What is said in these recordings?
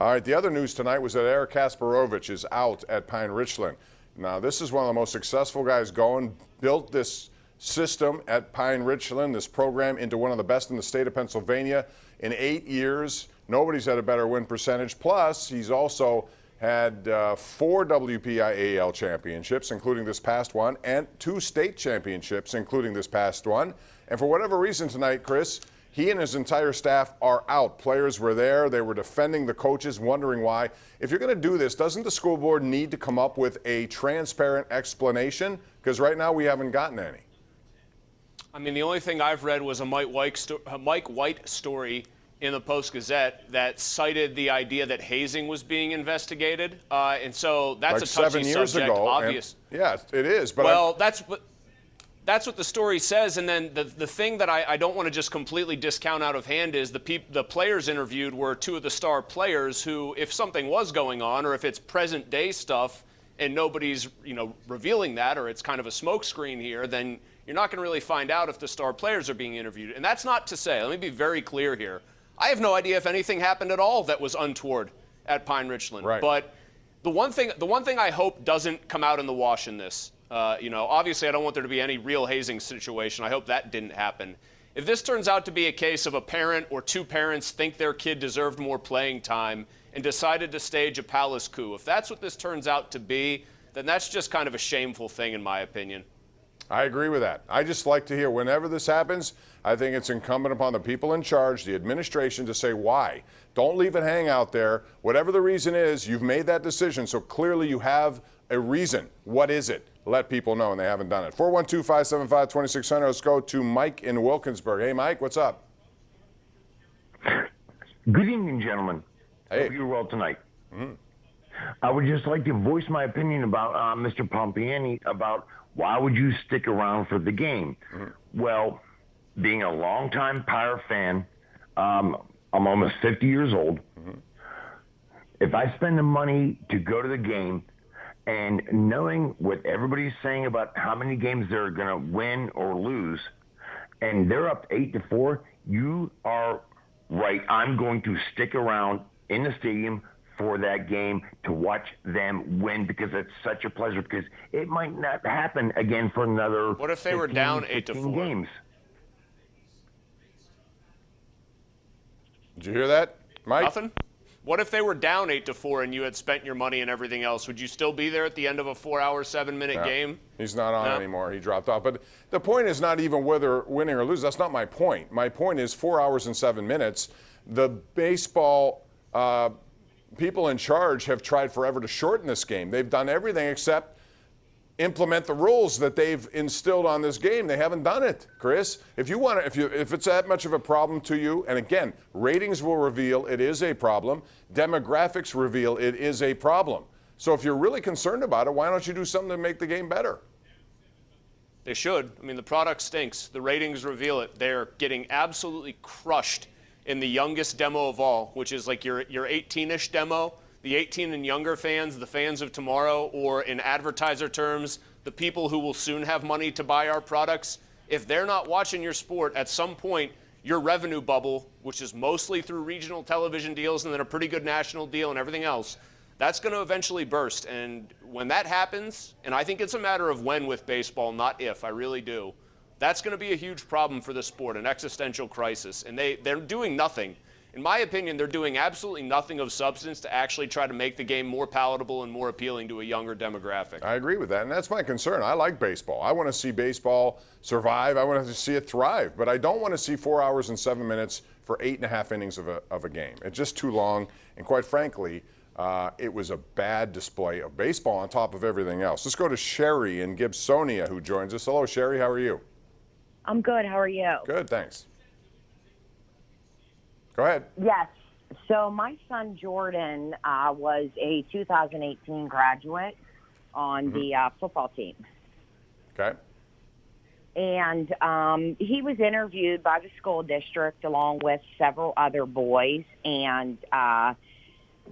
All right, the other news tonight was that Eric Kasparovich is out at Pine Richland. Now, this is one of the most successful guys going, built this system at Pine Richland, this program, into one of the best in the state of Pennsylvania. In 8 years, nobody's had a better win percentage. Plus, he's also had 4 WPIAL championships, including this past one, and 2 state championships, including this past one. And for whatever reason tonight, Chris, he and his entire staff are out. Players were there. They were defending the coaches, wondering why. If you're going to do this, doesn't the school board need to come up with a transparent explanation? Because right now we haven't gotten any. I mean, the only thing I've read was a Mike White story in the Post-Gazette that cited the idea that hazing was being investigated. And so that's like a touchy 7 years subject, ago. obvious. Yeah, it is. But well, that's what the story says. And then the thing that I don't want to just completely discount out of hand is the players interviewed were 2 of the star players who, if something was going on or if it's present day stuff and nobody's revealing that, or it's kind of a smokescreen here, then you're not going to really find out if the star players are being interviewed. And that's not to say, let me be very clear here, I have no idea if anything happened at all that was untoward at Pine Richland. Right. But the one thing I hope doesn't come out in the wash in this, obviously I don't want there to be any real hazing situation. I hope that didn't happen. If this turns out to be a case of a parent or 2 parents think their kid deserved more playing time and decided to stage a palace coup, if that's what this turns out to be, then that's just kind of a shameful thing in my opinion. I agree with that. I just like to hear whenever this happens, I think it's incumbent upon the people in charge, the administration, to say why. Don't leave it hang out there. Whatever the reason is, you've made that decision, so clearly you have a reason. What is it? Let people know, and they haven't done it. 412-575-2600. Let's go to Mike in Wilkinsburg. Hey, Mike, what's up? Good evening, gentlemen. Hey. Hope you're well tonight. Mm-hmm. I would just like to voice my opinion about Mr. Pompeani about why would you stick around for the game? Mm-hmm. Well, being a longtime Pirate fan, I'm almost 50 years old. Mm-hmm. If I spend the money to go to the game and knowing what everybody's saying about how many games they're going to win or lose, and they're up 8-4, you are right. I'm going to stick around in the stadium for that game to watch them win because it's such a pleasure because it might not happen again for another What if they were down 8-4 games? Did you hear that, Mike? Nothing? What if they were down 8-4 and you had spent your money and everything else? Would you still be there at the end of a 4-hour, 7-minute game? He's not on anymore. He dropped off. But the point is not even whether winning or losing. That's not my point. My point is 4 hours and 7 minutes. The baseball people in charge have tried forever to shorten this game. They've done everything except implement the rules that they've instilled on this game. They haven't done it, Chris. If it's that much of a problem to you, and again, ratings will reveal it is a problem. Demographics reveal it is a problem. So if you're really concerned about it, why don't you do something to make the game better? They should. I mean, the product stinks. The ratings reveal it. They're getting absolutely crushed in the youngest demo of all, which is like your 18-ish demo, the 18 and younger fans, the fans of tomorrow, or in advertiser terms, the people who will soon have money to buy our products. If they're not watching your sport, at some point, your revenue bubble, which is mostly through regional television deals and then a pretty good national deal and everything else, that's going to eventually burst. And when that happens, and I think it's a matter of when with baseball, not if, I really do, that's going to be a huge problem for the sport, an existential crisis. And they're doing nothing. In my opinion, they're doing absolutely nothing of substance to actually try to make the game more palatable and more appealing to a younger demographic. I agree with that, and that's my concern. I like baseball. I want to see baseball survive. I want to see it thrive. But I don't want to see 4 hours and 7 minutes for 8.5 innings of a game. It's just too long, and quite frankly, it was a bad display of baseball on top of everything else. Let's go to Sherry in Gibsonia, who joins us. Hello, Sherry. How are you? I'm good. How are you? Good, thanks. Go ahead. Yes. So my son Jordan was a 2018 graduate on the football team. Okay. And he was interviewed by the school district along with several other boys, and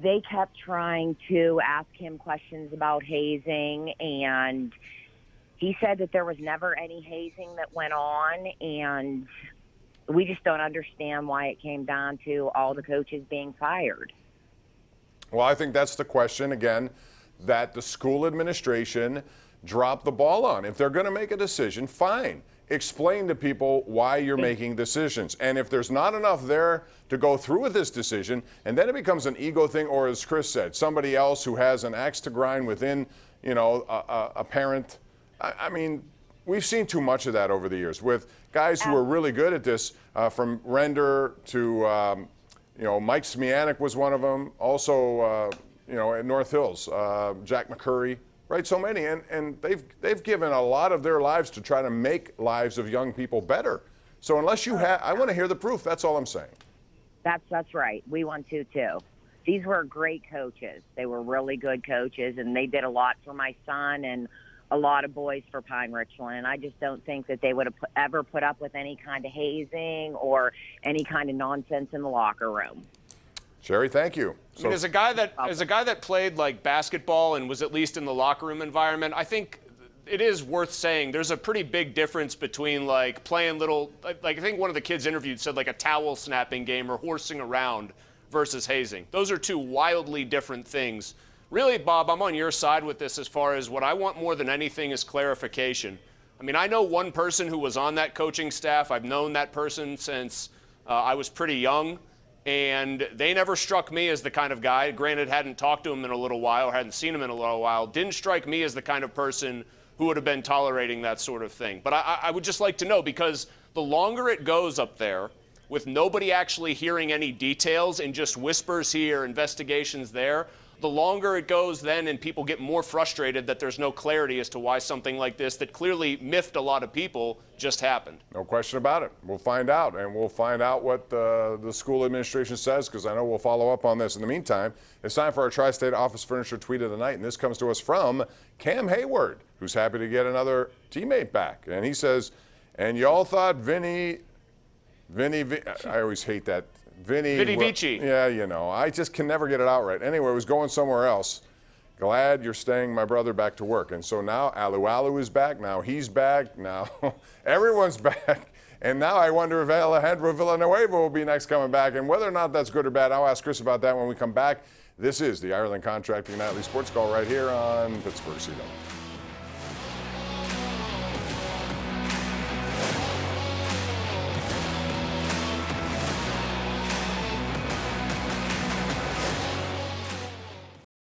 they kept trying to ask him questions about hazing, and he said that there was never any hazing that went on, and we just don't understand why it came down to all the coaches being fired. Well, I think that's the question, again, that the school administration dropped the ball on. If they're going to make a decision, fine. Explain to people why you're making decisions. And if there's not enough there to go through with this decision, and then it becomes an ego thing, or as Chris said, somebody else who has an axe to grind within, a parent. I mean, we've seen too much of that over the years with guys who are really good at this, from Render to, Mike Smianik was one of them. Also, at North Hills, Jack McCurry. Right, so many, and they've given a lot of their lives to try to make lives of young people better. So unless you have, I want to hear the proof. That's all I'm saying. That's right. We want to too. These were great coaches. They were really good coaches, and they did a lot for my son and a lot of boys for Pine Richland. And I just don't think that they would have ever put up with any kind of hazing or any kind of nonsense in the locker room. Sherry, thank you. I mean, as a guy that played like basketball and was at least in the locker room environment, I think it is worth saying there's a pretty big difference between like playing little, like I think one of the kids interviewed said like a towel snapping game or horsing around versus hazing. Those are two wildly different things. Really, Bob, I'm on your side with this as far as what I want more than anything is clarification. I mean, I know one person who was on that coaching staff. I've known that person since I was pretty young. And they never struck me as the kind of guy, granted hadn't talked to him in a little while, or hadn't seen him in a little while, didn't strike me as the kind of person who would have been tolerating that sort of thing. But I would just like to know, because the longer it goes up there with nobody actually hearing any details and just whispers here, investigations there, the longer it goes then and people get more frustrated that there's no clarity as to why something like this that clearly miffed a lot of people just happened. No question about it. We'll find out, and we'll find out what the school administration says, because I know we'll follow up on this. In the meantime, it's time for our Tri-State Office Furniture Tweet of the Night, and this comes to us from Cam Hayward, who's happy to get another teammate back. And he says, and y'all thought Vinny, I always hate that. Vinny Vici. Yeah, I just can never get it out right. Anyway, it was going somewhere else. Glad you're staying, my brother, back to work. And so now Alu Alu is back. Now he's back. Now everyone's back. And now I wonder if Alejandro Villanueva will be next coming back. And whether or not that's good or bad, I'll ask Chris about that when we come back. This is the Ireland Contracting Nightly Sports Call right here on Pittsburgh CW.